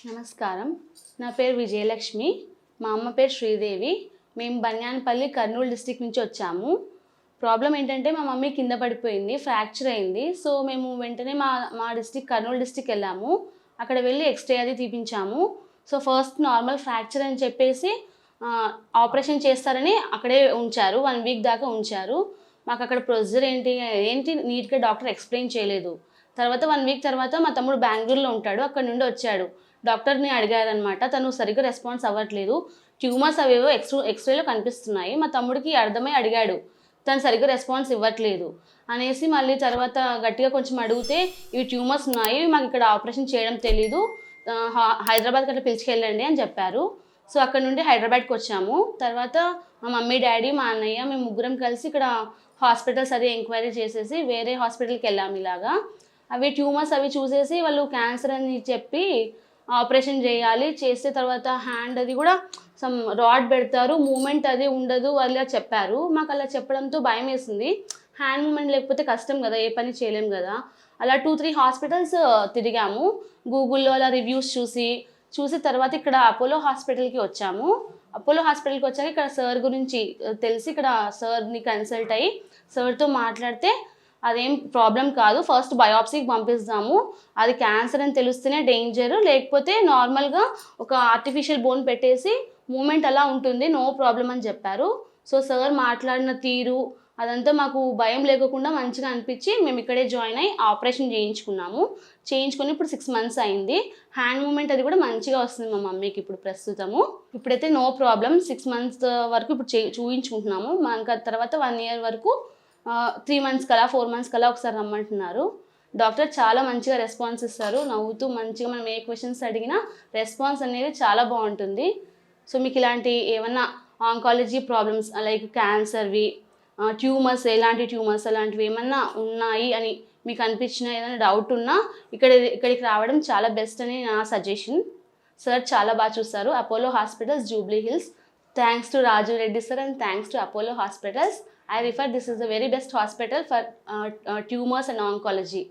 నమస్కారం. నా పేరు విజయలక్ష్మి. మా అమ్మ పేరు శ్రీదేవి. మేము బన్యాన్పల్లి కర్నూలు డిస్ట్రిక్ట్ నుంచి వచ్చాము. ప్రాబ్లం ఏంటంటే మా మమ్మీ కింద పడిపోయింది, ఫ్రాక్చర్ అయింది. సో మేము వెంటనే మా డిస్ట్రిక్ట్ కర్నూలు డిస్ట్రిక్ట్ వెళ్ళాము. అక్కడ వెళ్ళి ఎక్స్రే అది తీపించాము. సో ఫస్ట్ నార్మల్ ఫ్రాక్చర్ అని చెప్పేసి ఆపరేషన్ చేస్తారని అక్కడే ఉంచారు. 1 వీక్ దాకా ఉంచారు. మాకు అక్కడ ప్రొసీజర్ ఏంటి నీట్గా డాక్టర్ ఎక్స్ప్లెయిన్ చేయలేదు. తర్వాత 1 వీక్ తర్వాత మా తమ్ముడు బెంగళూరులో ఉంటాడు, అక్కడ నుండి వచ్చాడు. డాక్టర్ని అడిగారనమాట. తను సరిగ్గా రెస్పాన్స్ అవ్వట్లేదు, ట్యూమర్స్ అవేవో ఎక్స్రేలో కనిపిస్తున్నాయి. మా తమ్ముడికి అర్థమై అడిగాడు, తను సరిగ్గా రెస్పాన్స్ ఇవ్వట్లేదు అనేసి. మళ్ళీ తర్వాత గట్టిగా కొంచెం అడిగితే ఇవి ట్యూమర్స్ ఉన్నాయి, మాకు ఇక్కడ ఆపరేషన్ చేయడం తెలీదు, హైదరాబాద్కి అట్లా పిలిచికెళ్ళండి అని చెప్పారు. సో అక్కడ నుండి హైదరాబాద్కి వచ్చాము. తర్వాత మా మమ్మీ, డాడీ, మా అన్నయ్య, మేము ముగ్గురం కలిసి ఇక్కడ హాస్పిటల్స్ అది ఎంక్వైరీ చేసేసి వేరే హాస్పిటల్కి వెళ్ళాము. ఇలాగా అవి ట్యూమర్స్ అవి చూసేసి వాళ్ళు క్యాన్సర్ అని చెప్పి ఆపరేషన్ చేయాలి, చేస్తే తర్వాత హ్యాండ్ అది కూడా సమ్ రాడ్ పెడతారు, మూమెంట్ అది ఉండదు అలా చెప్పారు. మాకు అలా చెప్పడంతో భయం వేసింది. హ్యాండ్ మూమెంట్ లేకపోతే కష్టం కదా, ఏ పని చేయలేం కదా. అలా 2-3 హాస్పిటల్స్ తిరిగాము. గూగుల్లో అలా రివ్యూస్ చూసి తర్వాత ఇక్కడ అపోలో హాస్పిటల్కి వచ్చాము. అపోలో హాస్పిటల్కి వచ్చాక ఇక్కడ సార్ గురించి తెలిసి ఇక్కడ సార్ని కన్సల్ట్ అయ్యి సార్తో మాట్లాడితే అదేం ప్రాబ్లం కాదు, ఫస్ట్ బయాప్సీకి పంపిస్తాము, అది క్యాన్సర్ అని తెలుస్తేనే డేంజర్, లేకపోతే నార్మల్గా ఒక ఆర్టిఫిషియల్ బోన్ పెట్టేసి మూమెంట్ అలా ఉంటుంది, నో ప్రాబ్లం అని చెప్పారు. సో సార్ మాట్లాడిన తీరు అదంతా మాకు భయం లేకుండా మంచిగా అనిపించి మేము ఇక్కడే జాయిన్ అయ్యి ఆపరేషన్ చేయించుకుని ఇప్పుడు 6 months అయింది. హ్యాండ్ మూమెంట్ అది కూడా మంచిగా వస్తుంది మా మమ్మీకి ఇప్పుడు ప్రస్తుతము. ఇప్పుడైతే నో ప్రాబ్లం. 6 months వరకు ఇప్పుడు చూయించుకుంటున్నాము. ఇంకా తర్వాత 1 year వరకు 3 months కలా 4 months కలా ఒకసారి రమ్మంటున్నారు. డాక్టర్ చాలా మంచిగా రెస్పాన్స్ ఇస్తారు, నవ్వుతూ మంచిగా మనం ఏ క్వశ్చన్స్ అడిగినా రెస్పాన్స్ అనేది చాలా బాగుంటుంది. సో మీకు ఇలాంటి ఏమన్నా ఆంకాలజీ ప్రాబ్లమ్స్ లైక్ క్యాన్సర్వి, ట్యూమర్స్, ఎలాంటి ట్యూమర్స్ అలాంటివి ఏమన్నా ఉన్నాయి అని మీకు అనిపించిన ఏదైనా డౌట్ ఉన్నా ఇక్కడికి రావడం చాలా బెస్ట్ అని నా సజెషన్. సార్ చాలా బాగా చూస్తారు. Apollo hospitals, Jubilee hills. Thanks to Raju Reddy sir and thanks to Apollo Hospitals. I refer this is the very best hospital for tumors and oncology.